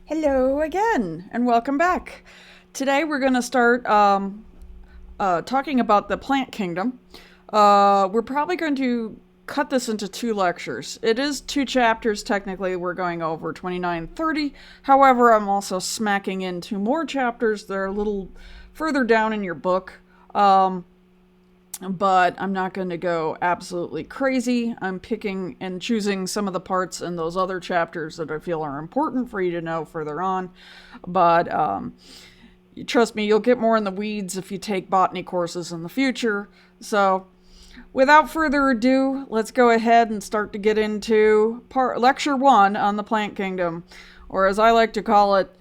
Hello again, and welcome back. Today we're going to start talking about the plant kingdom. We're probably going to cut this into two lectures. It is two chapters, technically. We're going over 29 30. However, I'm also smacking in two more chapters that are a little further down in your book. But I'm not going to go absolutely crazy. I'm picking and choosing some of the parts in those other chapters that I feel are important for you to know further on. But trust me, you'll get more in the weeds if you take botany courses in the future. So, without further ado, let's go ahead and start to get into lecture 1 on the plant kingdom, or as I like to call it,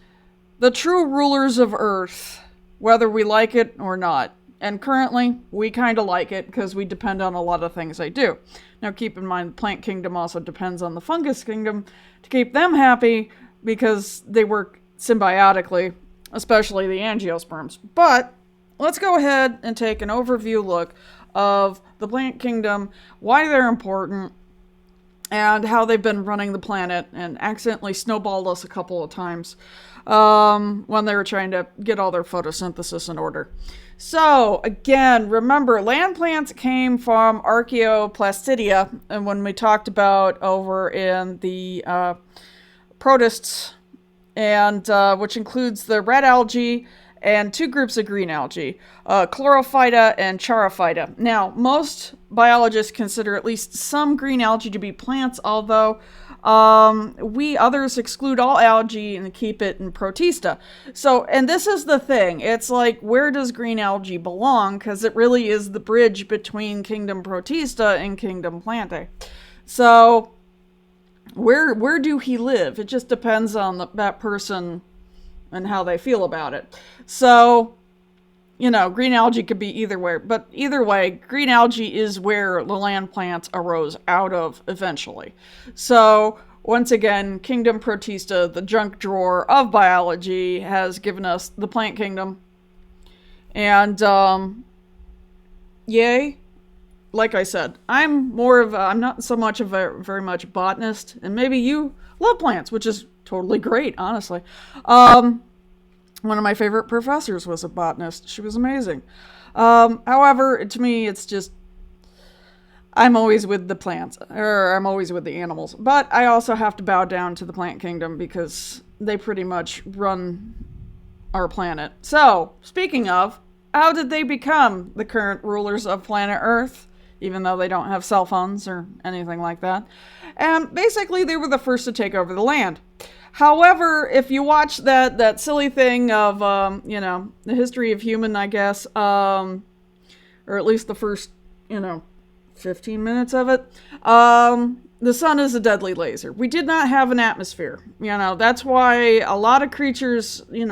the true rulers of Earth, whether we like it or not. And currently, we kind of like it because we depend on a lot of things they do. Now, keep in mind, the plant kingdom also depends on the fungus kingdom to keep them happy because they work symbiotically, especially the angiosperms. But let's go ahead and take an overview look of the plant kingdom, why they're important, and how they've been running the planet and accidentally snowballed us a couple of times when they were trying to get all their photosynthesis in order. So, again, remember, land plants came from Archaeoplastidia, and when we talked about over in the protists, and which includes the red algae and two groups of green algae, chlorophyta and charophyta. Now, most biologists consider at least some green algae to be plants, although we others exclude all algae and keep it in protista. So, and this is the thing. It's like, where does green algae belong? Because it really is the bridge between kingdom protista and kingdom plantae. So, where do he live? It just depends on that person and how they feel about it. So, green algae could be either way. But either way, green algae is where the land plants arose out of eventually. So, once again, Kingdom Protista, the junk drawer of biology, has given us the plant kingdom. And, yay. Like I said, I'm not so much of a very much botanist. And maybe you love plants, which is totally great, honestly. One of my favorite professors was a botanist. She was amazing. However, to me, it's just, I'm always with the plants, or I'm always with the animals. But I also have to bow down to the plant kingdom because they pretty much run our planet. So, speaking of, how did they become the current rulers of planet Earth? Even though they don't have cell phones or anything like that. And basically, they were the first to take over the land. However, if you watch that silly thing of, the history of human, I guess, or at least the first, 15 minutes of it, the sun is a deadly laser. We did not have an atmosphere. That's why a lot of creatures, a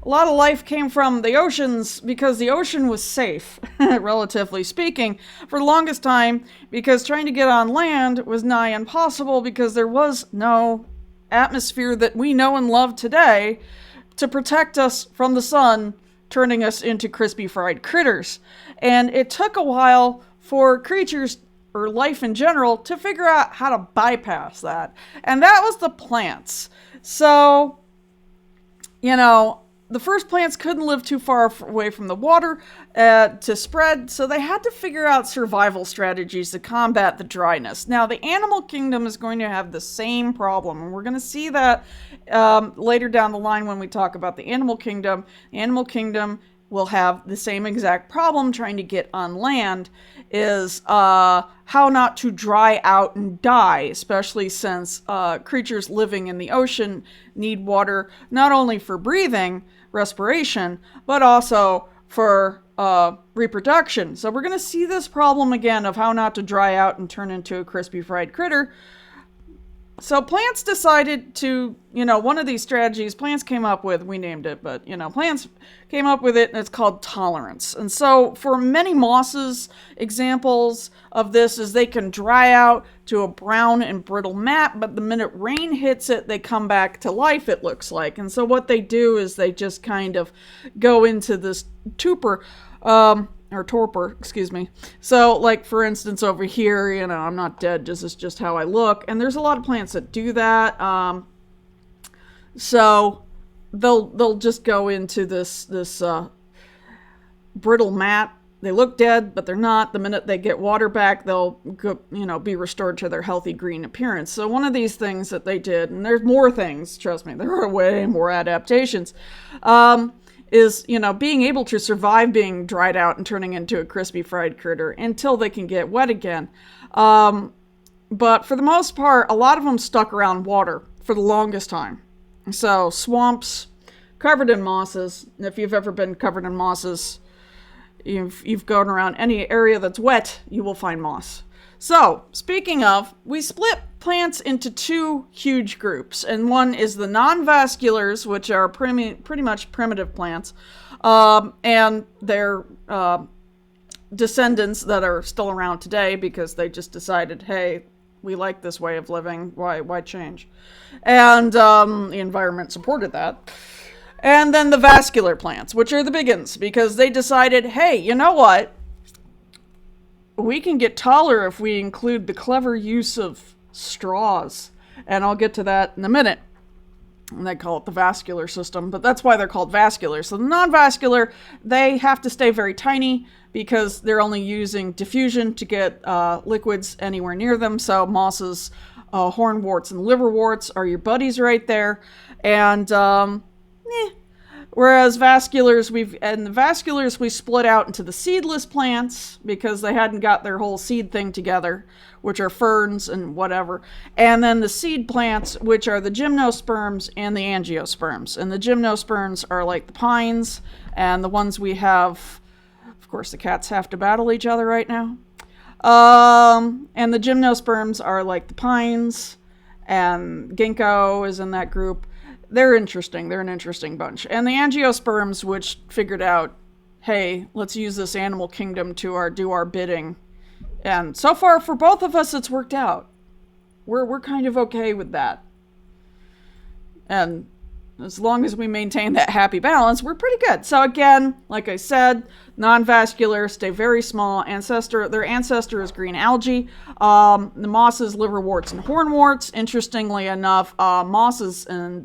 lot of life came from the oceans because the ocean was safe, relatively speaking, for the longest time, because trying to get on land was nigh impossible because there was no atmosphere that we know and love today to protect us from the sun, turning us into crispy fried critters. And it took a while for creatures, or life in general, to figure out how to bypass that. And that was the plants. So, the first plants couldn't live too far away from the water to spread, so they had to figure out survival strategies to combat the dryness. Now, the animal kingdom is going to have the same problem, and we're going to see that later down the line when we talk about the animal kingdom. The animal kingdom will have the same exact problem trying to get on land, is how not to dry out and die, especially since creatures living in the ocean need water not only for breathing, respiration, but also for reproduction. So we're going to see this problem again of how not to dry out and turn into a crispy fried critter. So plants decided to, one of these strategies plants came up with, we named it, but, plants came up with it, and it's called tolerance. And so for many mosses, examples of this is they can dry out to a brown and brittle mat, but the minute rain hits it, they come back to life, it looks like. And so what they do is they just kind of go into this torpor, excuse me. So, like, for instance, over here, I'm not dead, this is just how I look. And there's a lot of plants that do that. So they'll just go into this brittle mat. They look dead, but they're not. The minute they get water back, they'll go, be restored to their healthy green appearance. So one of these things that they did, and there's more things, trust me, there are way more adaptations, is, being able to survive being dried out and turning into a crispy fried critter until they can get wet again. But for the most part, a lot of them stuck around water for the longest time. So swamps covered in mosses. And if you've ever been covered in mosses, you've gone around any area that's wet, you will find moss. So, speaking of, we split plants into two huge groups, and one is the non-vasculars, which are pretty much primitive plants, and their descendants that are still around today because they just decided, hey, we like this way of living, why change? And the environment supported that. And then the vascular plants, which are the big ones, because they decided, hey, you know what? We can get taller if we include the clever use of straws. And I'll get to that in a minute. And they call it the vascular system, but that's why they're called vascular. So the non-vascular, they have to stay very tiny because they're only using diffusion to get liquids anywhere near them. So mosses, hornworts, and liverworts are your buddies right there. And whereas vasculars, we split out into the seedless plants because they hadn't got their whole seed thing together, which are ferns and whatever. And then the seed plants, which are the gymnosperms and the angiosperms. And the gymnosperms are like the pines, and the ones we have, of course, the cats have to battle each other right now. And the gymnosperms are like the pines, and ginkgo is in that group. They're interesting. They're an interesting bunch. And the angiosperms, which figured out, hey, let's use this animal kingdom to do our bidding. And so far, for both of us, it's worked out. We're kind of okay with that. And as long as we maintain that happy balance, we're pretty good. So again, like I said, non-vascular, stay very small. Their ancestor is green algae. The mosses, liverworts, and hornworts. Interestingly enough, mosses and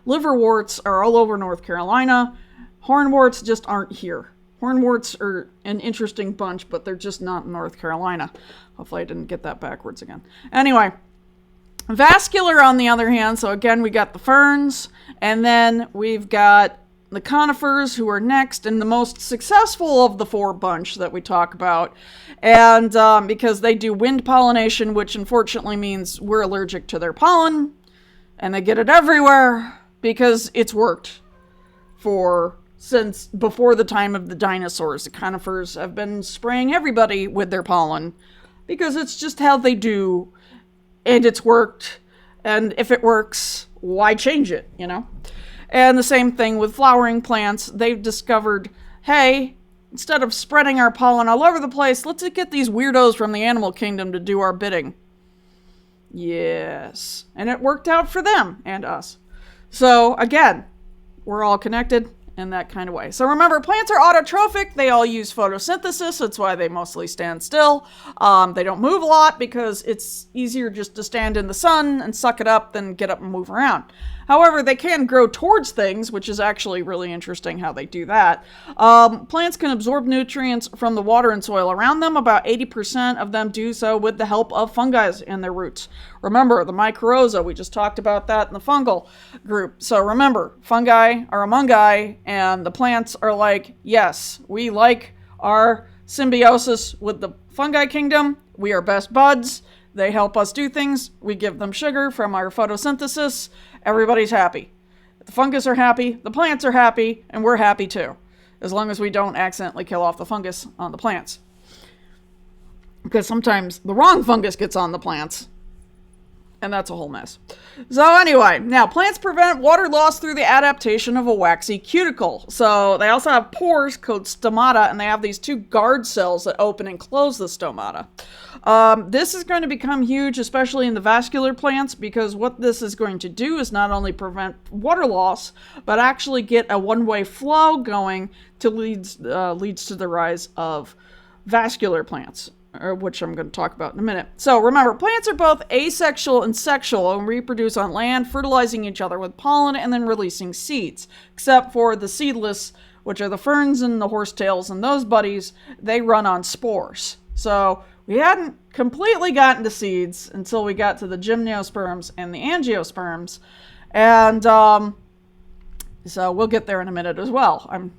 liverworts are all over North Carolina. Hornworts just aren't here. Hornworts are an interesting bunch, but they're just not in North Carolina. Hopefully I didn't get that backwards again. Anyway, vascular on the other hand, so again we got the ferns, and then we've got the conifers who are next, and the most successful of the four bunch that we talk about. And because they do wind pollination, which unfortunately means we're allergic to their pollen, and they get it everywhere because it's worked since before the time of the dinosaurs. The conifers have been spraying everybody with their pollen because it's just how they do, and it's worked. And if it works, why change it, And the same thing with flowering plants. They've discovered, hey, instead of spreading our pollen all over the place, let's get these weirdos from the animal kingdom to do our bidding. Yes. And it worked out for them and us. So again, we're all connected in that kind of way. So remember, plants are autotrophic. They all use photosynthesis. That's why they mostly stand still. They don't move a lot because it's easier just to stand in the sun and suck it up than get up and move around. However, they can grow towards things, which is actually really interesting how they do that. Plants can absorb nutrients from the water and soil around them. About 80% of them do so with the help of fungi in their roots. Remember, the mycorrhiza, we just talked about that in the fungal group. So remember, fungi are amongi, and the plants are like, yes, we like our symbiosis with the fungi kingdom. We are best buds. They help us do things. We give them sugar from our photosynthesis. Everybody's happy. The fungus are happy, the plants are happy, and we're happy too. As long as we don't accidentally kill off the fungus on the plants. Because sometimes the wrong fungus gets on the plants, and that's a whole mess. So anyway, now plants prevent water loss through the adaptation of a waxy cuticle. So they also have pores called stomata, and they have these two guard cells that open and close the stomata. This is going to become huge, especially in the vascular plants, because what this is going to do is not only prevent water loss, but actually get a one-way flow going to leads to the rise of vascular plants. which I'm going to talk about in a minute. So remember, plants are both asexual and sexual and reproduce on land, fertilizing each other with pollen and then releasing seeds. Except for the seedless, which are the ferns and the horsetails and those buddies, they run on spores. So we hadn't completely gotten to seeds until we got to the gymnosperms and the angiosperms. And so we'll get there in a minute as well. I'm,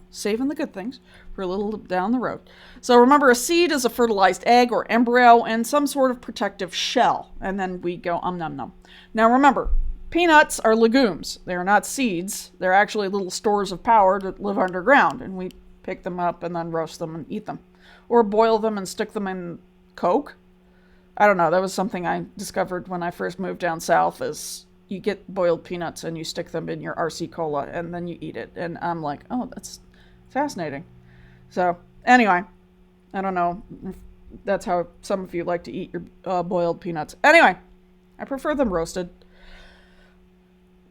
saving the good things for a little down the road. So remember, a seed is a fertilized egg or embryo and some sort of protective shell. And then we go nom nom. Now remember, peanuts are legumes. They're not seeds. They're actually little stores of power that live underground. And we pick them up and then roast them and eat them. Or boil them and stick them in Coke. I don't know. That was something I discovered when I first moved down south, is you get boiled peanuts and you stick them in your RC Cola and then you eat it. And I'm like, oh, that's fascinating. So anyway, I don't know if that's how some of you like to eat your boiled peanuts. Anyway, I prefer them roasted.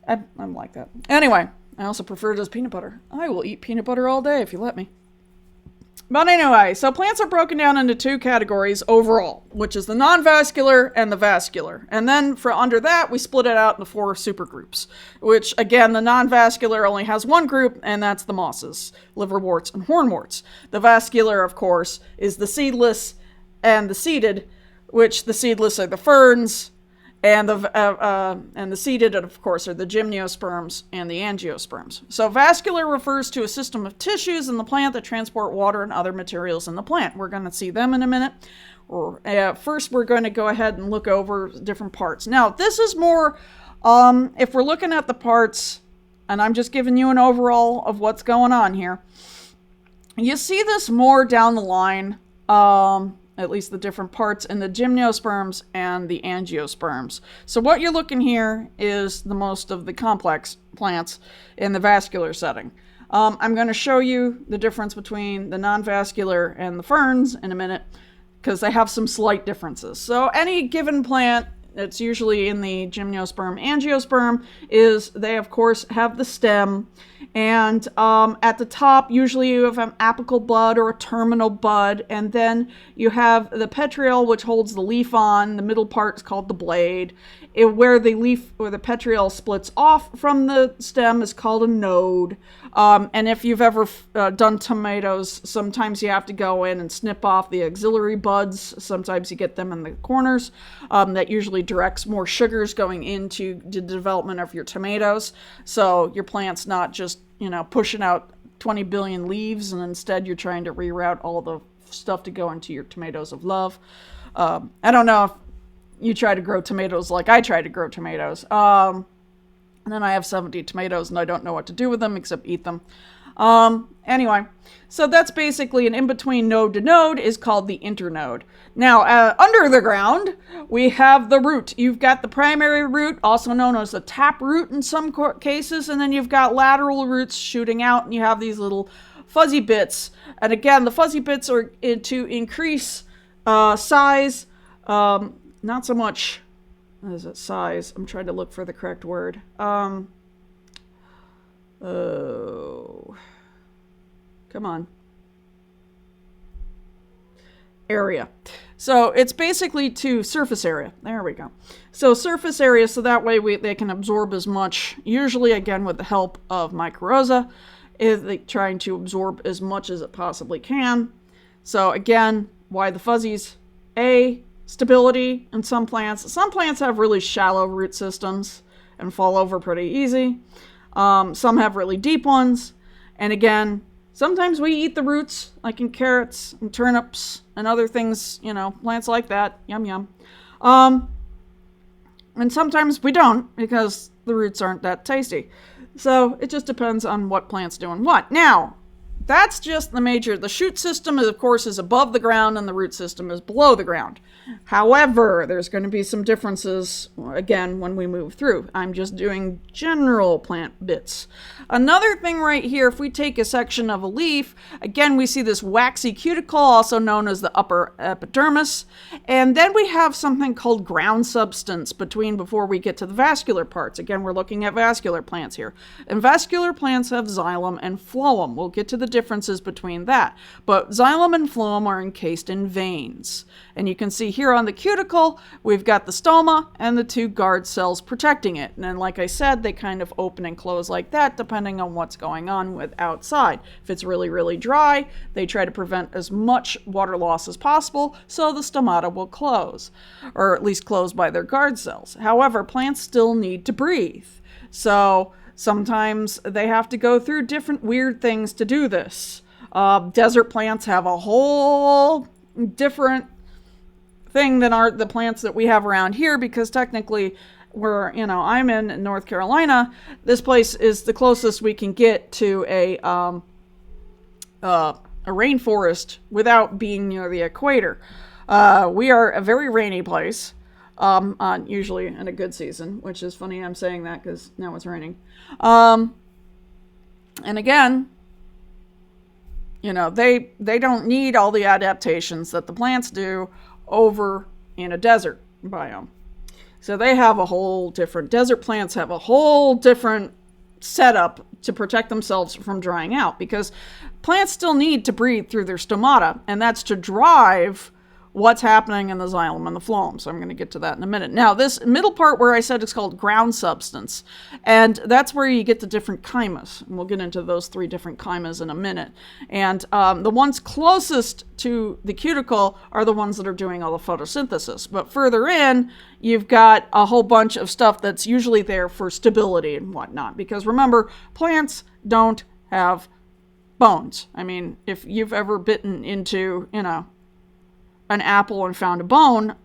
I'm like that. Anyway, I also prefer it as peanut butter. I will eat peanut butter all day if you let me. But anyway, so plants are broken down into two categories overall, which is the non-vascular and the vascular. And then for under that, we split it out into 4 supergroups, which again, the non-vascular only has one group, and that's the mosses, liverworts and hornworts. The vascular, of course, is the seedless and the seeded, which the seedless are the ferns, and the seeded, of course, are the gymnosperms and the angiosperms. So vascular refers to a system of tissues in the plant that transport water and other materials in the plant. We're going to see them in a minute. First, we're going to go ahead and look over different parts. Now, this is more, if we're looking at the parts, and I'm just giving you an overall of what's going on here, you see this more down the line, at least the different parts in the gymnosperms and the angiosperms. So what you're looking here is the most of the complex plants in the vascular setting. I'm going to show you the difference between the non-vascular and the ferns in a minute, because they have some slight differences. So any given plant that's usually in the gymnosperm, angiosperm, is they of course have the stem, and at the top usually you have an apical bud or a terminal bud, and then you have the petriole, which holds the leaf on. The middle part is called the blade. Where the leaf or the petriole splits off from the stem is called a node. And if you've ever done tomatoes, sometimes you have to go in and snip off the auxiliary buds. Sometimes you get them in the corners. That usually directs more sugars going into the development of your tomatoes. So your plant's not just, pushing out 20 billion leaves, and instead you're trying to reroute all the stuff to go into your tomatoes of love. I don't know if you try to grow tomatoes like I try to grow tomatoes. And then I have 70 tomatoes and I don't know what to do with them except eat them. Anyway, so that's basically an in-between node to node is called the internode. Now, under the ground, we have the root. You've got the primary root, also known as the tap root in some cases, and then you've got lateral roots shooting out, and you have these little fuzzy bits. And again, the fuzzy bits are to increase size, not so much, what is it, size? I'm trying to look for the correct word. Oh, come on. Area. So it's basically to surface area. There we go. So surface area, so that way they can absorb as much, usually again with the help of mycorrhiza, is they trying to absorb as much as it possibly can. So again, why the fuzzies? Stability in some plants. Some plants have really shallow root systems and fall over pretty easy. Some have really deep ones. And again, sometimes we eat the roots, like in carrots and turnips and other things, plants like that. Yum, yum. And sometimes we don't, because the roots aren't that tasty. So it just depends on what plant's doing what. Now, that's just the shoot system, of course, is above the ground and the root system is below the ground. However, there's going to be some differences, again, when we move through. I'm just doing general plant bits. Another thing right here, if we take a section of a leaf, again, we see this waxy cuticle, also known as the upper epidermis. And then we have something called ground substance before we get to the vascular parts. Again, we're looking at vascular plants here. And vascular plants have xylem and phloem. We'll get to the differences between that. But xylem and phloem are encased in veins. And you can see here on the cuticle, we've got the stoma and the 2 guard cells protecting it. And then, like I said, they kind of open and close like that, depending on what's going on with outside. If it's really, really dry, they try to prevent as much water loss as possible, so the stomata will close, or at least close by their guard cells. However, plants still need to breathe. So sometimes they have to go through different weird things to do this. Desert plants have a whole different thing than the plants that we have around here, because technically I'm in North Carolina. This place is the closest we can get to a rainforest without being near the equator. We are a very rainy place. Usually in a good season, which is funny I'm saying that because now it's raining. And again, they don't need all the adaptations that the plants do over in a desert biome. So they have a whole different, desert plants have a whole different setup to protect themselves from drying out, because plants still need to breathe through their stomata, and that's to drive what's happening in the xylem and the phloem. So I'm going to get to that in a minute. Now, this middle part where I said it's called ground substance, and that's where you get the different chimas. And we'll get into those 3 different chimas in a minute. And the ones closest to the cuticle are the ones that are doing all the photosynthesis. But further in, you've got a whole bunch of stuff that's usually there for stability and whatnot. Because remember, plants don't have bones. I mean, if you've ever bitten into, an apple and found a bone,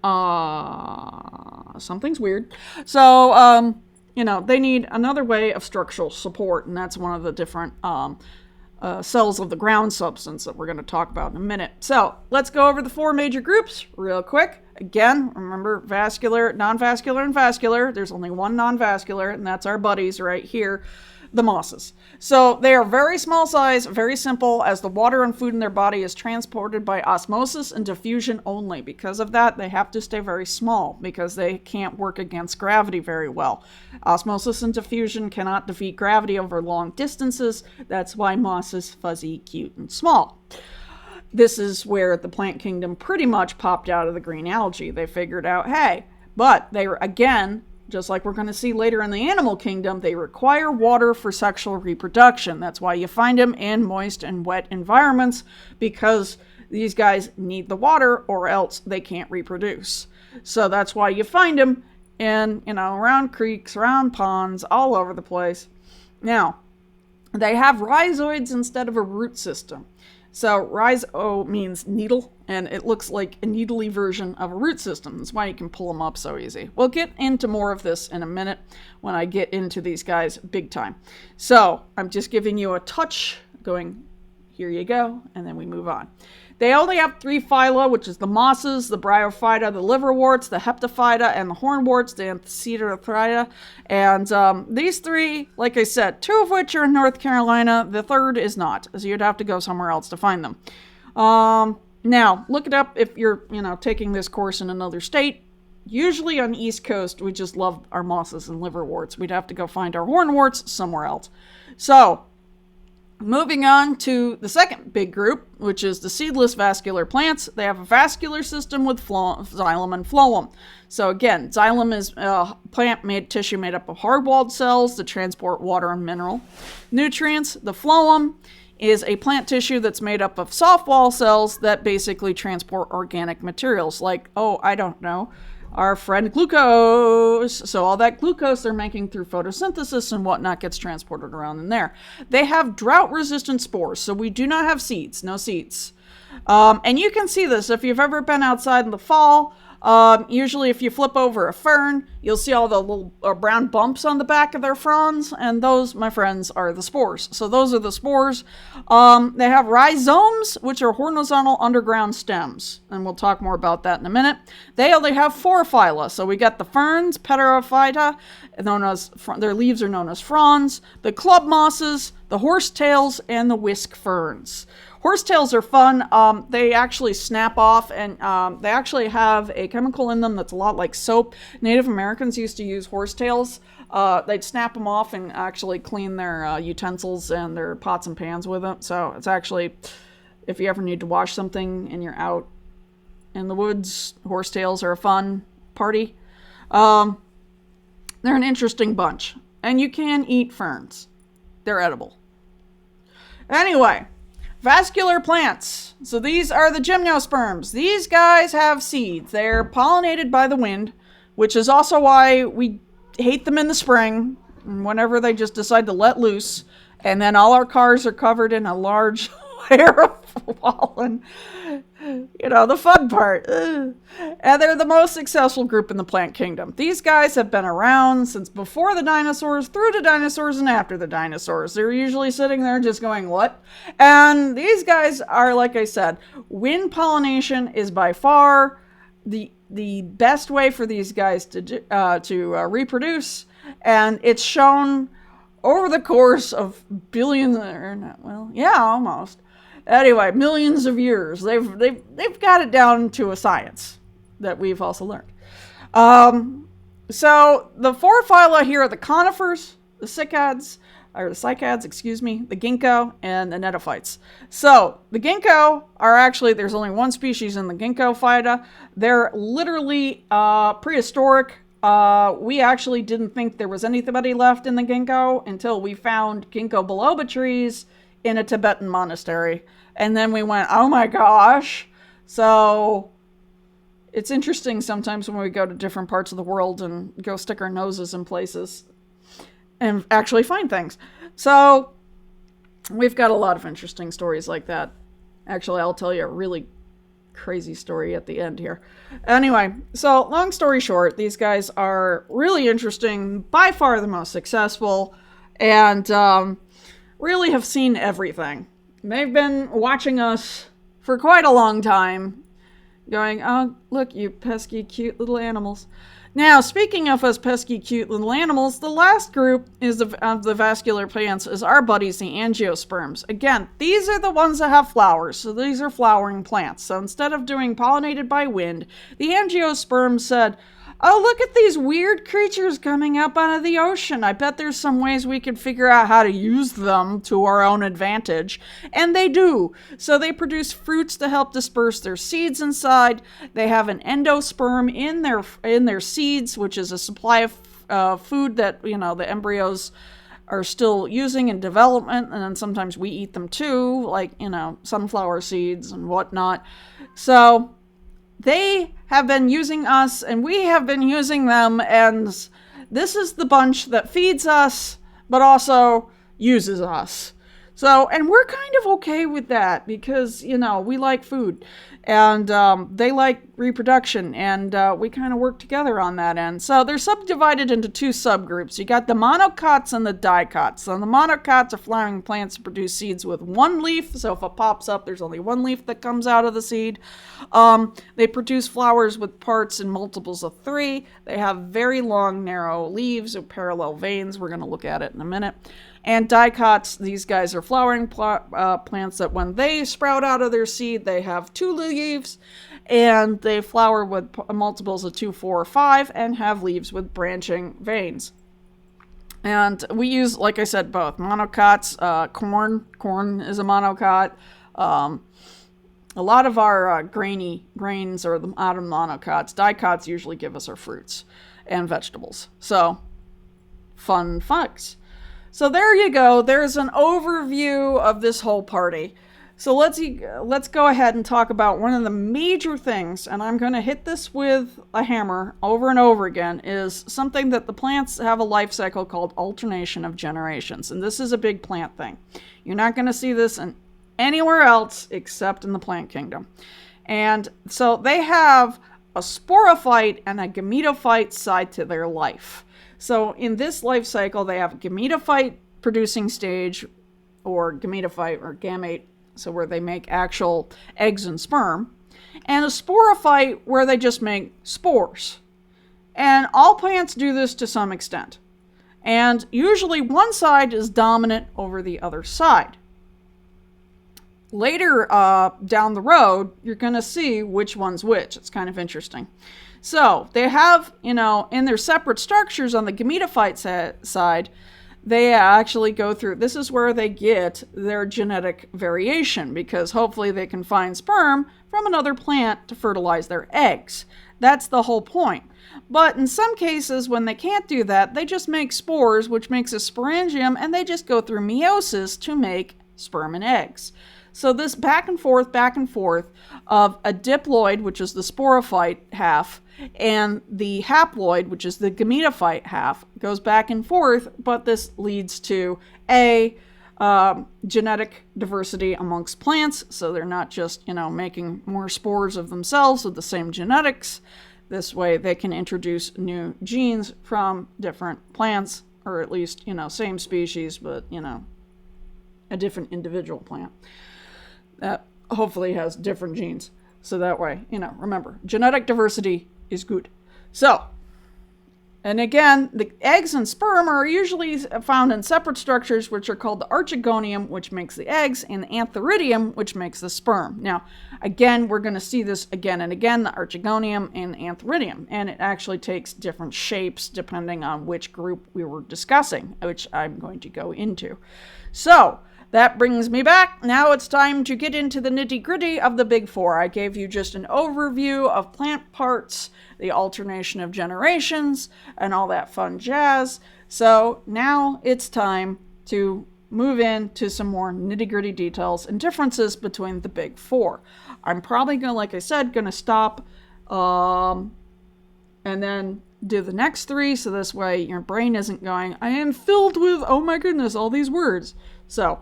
something's weird. So, they need another way of structural support, and that's one of the different cells of the ground substance that we're going to talk about in a minute. So, let's go over the 4 major groups real quick. Again, remember vascular, non-vascular, and vascular. There's only one non-vascular, and that's our buddies right here, the mosses. So they are very small size, very simple, as the water and food in their body is transported by osmosis and diffusion only. Because of that, they have to stay very small, because they can't work against gravity very well. Osmosis and diffusion cannot defeat gravity over long distances. That's why moss is fuzzy, cute, and small. This is where the plant kingdom pretty much popped out of the green algae. They figured out, hey, but they were, again, just like we're going to see later in the animal kingdom, they require water for sexual reproduction. That's why you find them in moist and wet environments, because these guys need the water or else they can't reproduce. So that's why you find them in, around creeks, around ponds, all over the place. Now, they have rhizoids instead of a root system. So rhizo means needle, and it looks like a needly version of a root system. That's why you can pull them up so easy. We'll get into more of this in a minute when I get into these guys big time. So I'm just giving you a touch, going, here you go, and then we move on. They only have 3 phyla, which is the mosses, the bryophyta, the liverworts, the heptaphyta, and the hornworts, the anthoceratophyta. And these 3, like I said, 2 of which are in North Carolina. The 3rd is not, so you'd have to go somewhere else to find them. Now, look it up if you're, taking this course in another state. Usually on the East Coast, we just love our mosses and liverworts. We'd have to go find our hornworts somewhere else. So, moving on to the second big group, which is the seedless vascular plants. They have a vascular system with xylem and phloem. So again, xylem is plant-made tissue made up of hard-walled cells that transport water and mineral nutrients. The phloem is a plant tissue that's made up of soft-wall cells that basically transport organic materials like, our friend glucose. So all that glucose they're making through photosynthesis and whatnot gets transported around in there. They have drought-resistant spores, so we do not have seeds, no seeds. And you can see this if you've ever been outside in the fall. Usually if you flip over a fern, you'll see all the little brown bumps on the back of their fronds, and those, my friends, are the spores. So those are the spores. They have rhizomes, which are horizontal underground stems, and we'll talk more about that in a minute. They only have 4 phyla, so we got the ferns, pterophyta, their leaves are known as fronds, the club mosses, the horsetails, and the whisk ferns. Horsetails are fun. They actually snap off, and they actually have a chemical in them that's a lot like soap. Native Americans used to use horsetails. They'd snap them off and actually clean their utensils and their pots and pans with them. So it's actually, if you ever need to wash something and you're out in the woods, horsetails are a fun party. They're an interesting bunch. And you can eat ferns. They're edible. Anyway, vascular plants. So these are the gymnosperms. These guys have seeds. They're pollinated by the wind, which is also why we hate them in the spring, whenever they just decide to let loose. And then all our cars are covered in a large layer of pollen. You know, the fun part. Ugh. And they're the most successful group in the plant kingdom. These guys have been around since before the dinosaurs, through the dinosaurs, and after the dinosaurs. They're usually sitting there just going, what? And these guys are, like I said, wind pollination is by far the best way for these guys to reproduce. And it's shown over the course of billions, or not, well, yeah, almost. Anyway, millions of years. They've got it down to a science that we've also learned. So the four phyla here are the conifers, the cycads, the ginkgo, and the netophytes. So the ginkgo are actually, there's only one species in the ginkgo phyla. They're literally prehistoric. We actually didn't think there was anybody left in the ginkgo until we found ginkgo biloba trees in a Tibetan monastery. And then we went, oh my gosh. So it's interesting sometimes when we go to different parts of the world and go stick our noses in places and actually find things. So we've got a lot of interesting stories like that. Actually, I'll tell you a really crazy story at the end here. Anyway, so long story short, these guys are really interesting, by far the most successful, and really have seen everything. They've been watching us for quite a long time, going, oh, look, you pesky, cute little animals. Now, speaking of us pesky, cute little animals, the last group of the vascular plants is our buddies, the angiosperms. Again, these are the ones that have flowers, so these are flowering plants. So instead of doing pollinated by wind, the angiosperms said, oh, look at these weird creatures coming up out of the ocean. I bet there's some ways we can figure out how to use them to our own advantage. And they do. So they produce fruits to help disperse their seeds inside. They have an endosperm in their seeds, which is a supply of food that, you know, the embryos are still using in development. And then sometimes we eat them too, like, you know, sunflower seeds and whatnot. So they have been using us, and we have been using them, and this is the bunch that feeds us, but also uses us. So, and we're kind of okay with that, because, you know, we like food, and they like reproduction, and we kind of work together on that end. So they're subdivided into two subgroups. You got the monocots and the dicots. So the monocots are flowering plants that produce seeds with one leaf. So if it pops up, there's only one leaf that comes out of the seed. They produce flowers with parts in multiples of 3. They have very long, narrow leaves with parallel veins. We're going to look at it in a minute. And dicots, these guys are flowering plants that when they sprout out of their seed, they have 2 leaves, and they flower with multiples of 2, 4, or 5, and have leaves with branching veins. And we use, like I said, both. Monocots, corn is a monocot. A lot of our grains are out of monocots. Dicots usually give us our fruits and vegetables. So, fun facts. So there you go. There's an overview of this whole party. So let's go ahead and talk about one of the major things, and I'm going to hit this with a hammer over and over again, is something that the plants have a life cycle called alternation of generations. And this is a big plant thing. You're not going to see this anywhere else except in the plant kingdom. And so they have a sporophyte and a gametophyte side to their life. So in this life cycle, they have a gametophyte producing stage, or gametophyte or gamete, so where they make actual eggs and sperm, and a sporophyte where they just make spores. And all plants do this to some extent. And usually one side is dominant over the other side. Later down the road, you're going to see which one's which. It's kind of interesting. So they have, in their separate structures on the gametophyte side, they actually go through, this is where they get their genetic variation, because hopefully they can find sperm from another plant to fertilize their eggs. That's the whole point. But in some cases, when they can't do that, they just make spores, which makes a sporangium, and they just go through meiosis to make sperm and eggs. So this back and forth of a diploid, which is the sporophyte half, and the haploid, which is the gametophyte half, goes back and forth, but this leads to genetic diversity amongst plants, so they're not just, making more spores of themselves with the same genetics. This way they can introduce new genes from different plants, or at least, same species, but, a different individual plant that hopefully has different genes. So that way, remember, genetic diversity is good. So, and again, the eggs and sperm are usually found in separate structures, which are called the archegonium, which makes the eggs, and the antheridium, which makes the sperm. Now, again, we're going to see this again and again, the archegonium and the antheridium, and it actually takes different shapes depending on which group we were discussing, which I'm going to go into. So, that brings me back. Now it's time to get into the nitty-gritty of the big four. I gave you just an overview of plant parts, the alternation of generations, and all that fun jazz. So now it's time to move into some more nitty-gritty details and differences between the big four. I'm probably going to, like I said, going to stop and then do the next three, so this way your brain isn't going, I am filled with, oh my goodness, all these words. So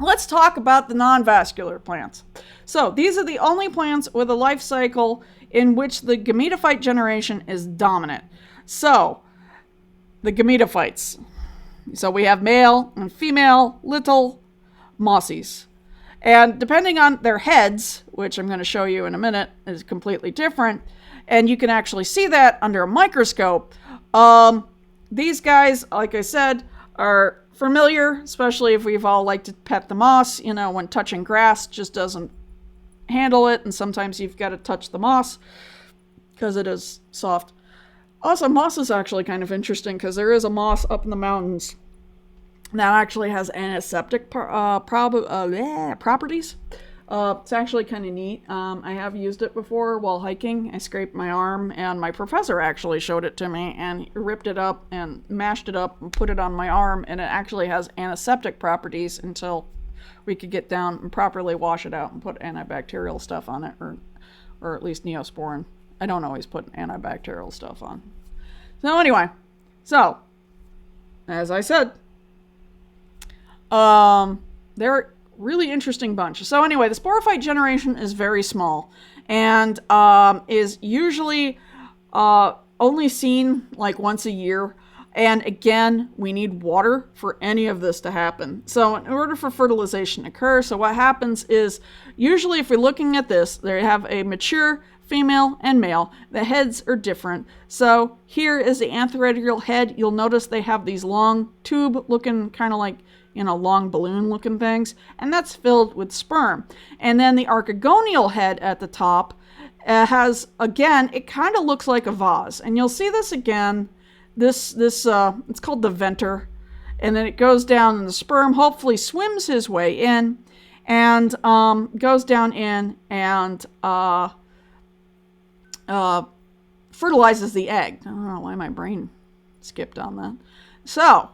let's talk about the non-vascular plants. So these are the only plants with a life cycle in which the gametophyte generation is dominant. So the gametophytes. So we have male and female little mossies. And depending on their heads, which I'm going to show you in a minute, is completely different. And you can actually see that under a microscope. These guys, like I said, are familiar, especially if we've all liked to pet the moss, when touching grass just doesn't handle it, and sometimes you've got to touch the moss because it is soft. Also, moss is actually kind of interesting because there is a moss up in the mountains that actually has antiseptic properties. It's actually kind of neat. I have used it before while hiking. I scraped my arm, and my professor actually showed it to me, and he ripped it up and mashed it up and put it on my arm, and it actually has antiseptic properties until we could get down and properly wash it out and put antibacterial stuff on it, or at least Neosporin. I don't always put antibacterial stuff on. So anyway, as I said, they're really interesting bunch. So anyway, the sporophyte generation is very small and is usually only seen like once a year. And again, we need water for any of this to happen. So in order for fertilization to occur, so what happens is usually if we're looking at this, they have a mature female and male. The heads are different. So here is the antheridial head. You'll notice they have these long tube looking kind of like long balloon looking things, and that's filled with sperm. And then the archegonial head at the top has, again, it kind of looks like a vase. And you'll see this again, it's called the venter. And then it goes down, and the sperm hopefully swims his way in and goes down in and fertilizes the egg. I don't know why my brain skipped on that. So,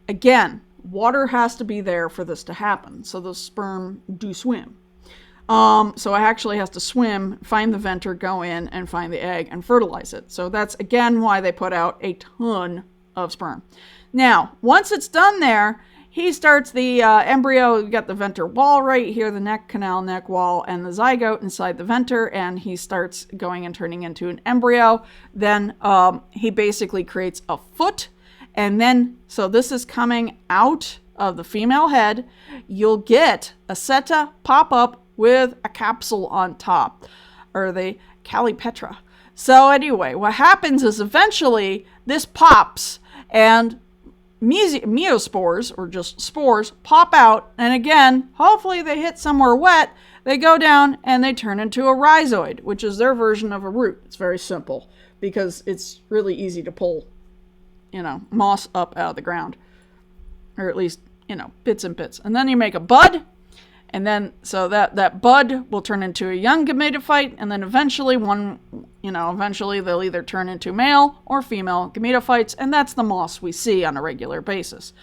again, water has to be there for this to happen, so the sperm do swim. So it actually has to swim, find the venter, go in, and find the egg and fertilize it. So that's, again, why they put out a ton of sperm. Now, once it's done there, he starts the embryo. You've got the venter wall right here, the neck canal, neck wall, and the zygote inside the venter, and he starts going and turning into an embryo. Then he basically creates a foot. And then, so this is coming out of the female head. You'll get a seta pop up with a capsule on top, or the calypetra. So anyway, what happens is eventually this pops, and meiospores, or just spores, pop out, and again, hopefully they hit somewhere wet, they go down and they turn into a rhizoid, which is their version of a root. It's very simple because it's really easy to pull, moss up out of the ground, or at least, bits and bits. And then you make a bud, and then so that bud will turn into a young gametophyte, and then eventually they'll either turn into male or female gametophytes, and that's the moss we see on a regular basis.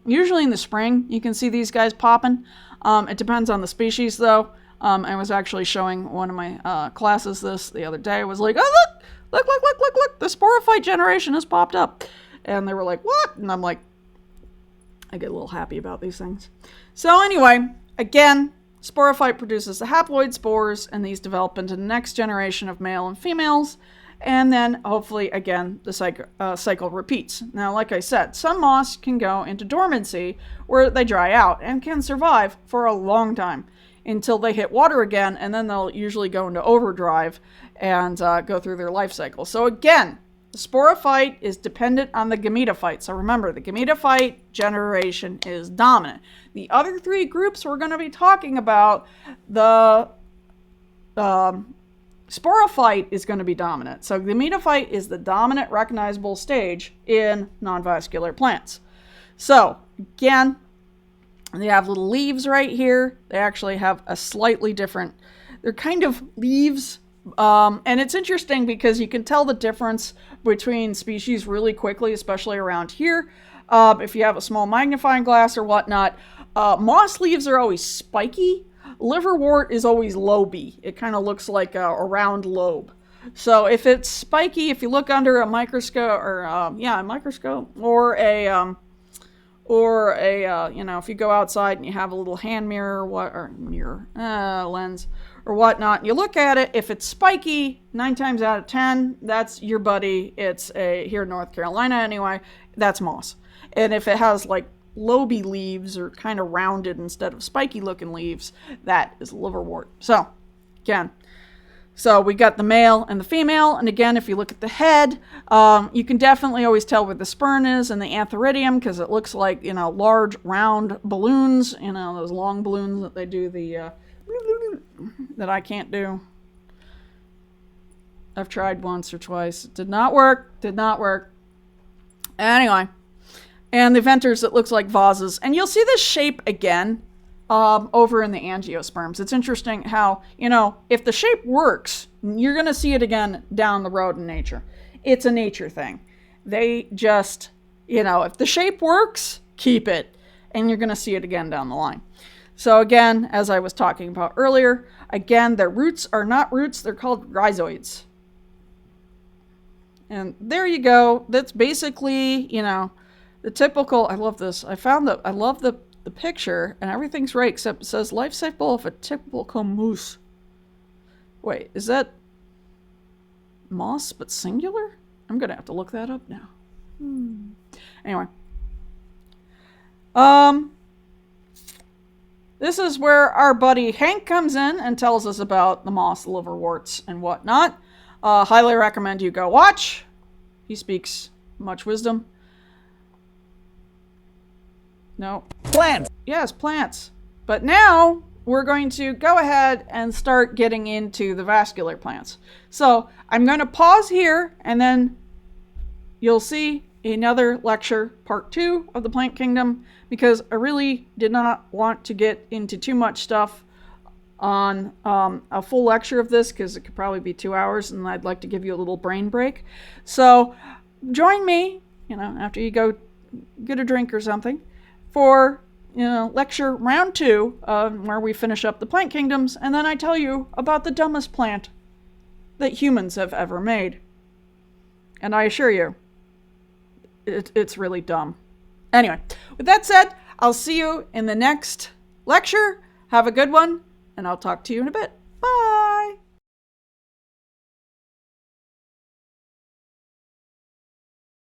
Usually in the spring, you can see these guys popping. It depends on the species, though. I was actually showing one of my classes this the other day. I was like, oh, look, the sporophyte generation has popped up. And they were like, what? And I'm like, I get a little happy about these things. So anyway, again, sporophyte produces the haploid spores, and these develop into the next generation of male and females. And then, hopefully, again, the cycle repeats. Now, like I said, some moss can go into dormancy, where they dry out and can survive for a long time until they hit water again, and then they'll usually go into overdrive and go through their life cycle. So again, the sporophyte is dependent on the gametophyte. So remember, the gametophyte generation is dominant. The other three groups we're going to be talking about, the sporophyte is going to be dominant. So gametophyte is the dominant recognizable stage in non-vascular plants. So again, they have little leaves right here. They actually have a slightly different, they're kind of leaves. And it's interesting because you can tell the difference between species really quickly, especially around here. If you have a small magnifying glass or whatnot, moss leaves are always spiky. Liverwort is always loby. It kind of looks like a round lobe. So if it's spiky, if you look under a microscope, or a microscope, or a if you go outside and you have a little hand mirror lens or whatnot, and you look at it, if it's spiky, 9 times out of 10, that's your buddy. It's here in North Carolina anyway, that's moss. And if it has like loby leaves or kind of rounded instead of spiky looking leaves, that is liverwort. So again, we got the male and the female, and again, if you look at the head, you can definitely always tell where the spurn is and the antheridium, because it looks like, large round balloons, those long balloons that they do that I can't do. I've tried once or twice. It did not work. Anyway. And the venters, it looks like vases. And you'll see this shape again over in the angiosperms. It's interesting how, if the shape works, you're going to see it again down the road in nature. It's a nature thing. They just, if the shape works, keep it. And you're going to see it again down the line. So again, as I was talking about earlier, again, their roots are not roots. They're called rhizoids. And there you go. That's basically, the typical, I love this. I love the picture, and everything's right, except it says life cycle of a typical moose. Wait, is that moss but singular? I'm going to have to look that up now. Anyway. This is where our buddy Hank comes in and tells us about the moss liverworts and whatnot. Highly recommend you go watch. He speaks much wisdom. No. Plants. Yes, plants. But now we're going to go ahead and start getting into the vascular plants. So I'm going to pause here, and then you'll see another lecture, part 2 of the plant kingdom, because I really did not want to get into too much stuff on a full lecture of this, because it could probably be 2 hours, and I'd like to give you a little brain break. So join me, after you go get a drink or something, for lecture round 2, where we finish up the plant kingdoms, and then I tell you about the dumbest plant that humans have ever made. And I assure you, it's really dumb. Anyway, with that said, I'll see you in the next lecture. Have a good one, and I'll talk to you in a bit.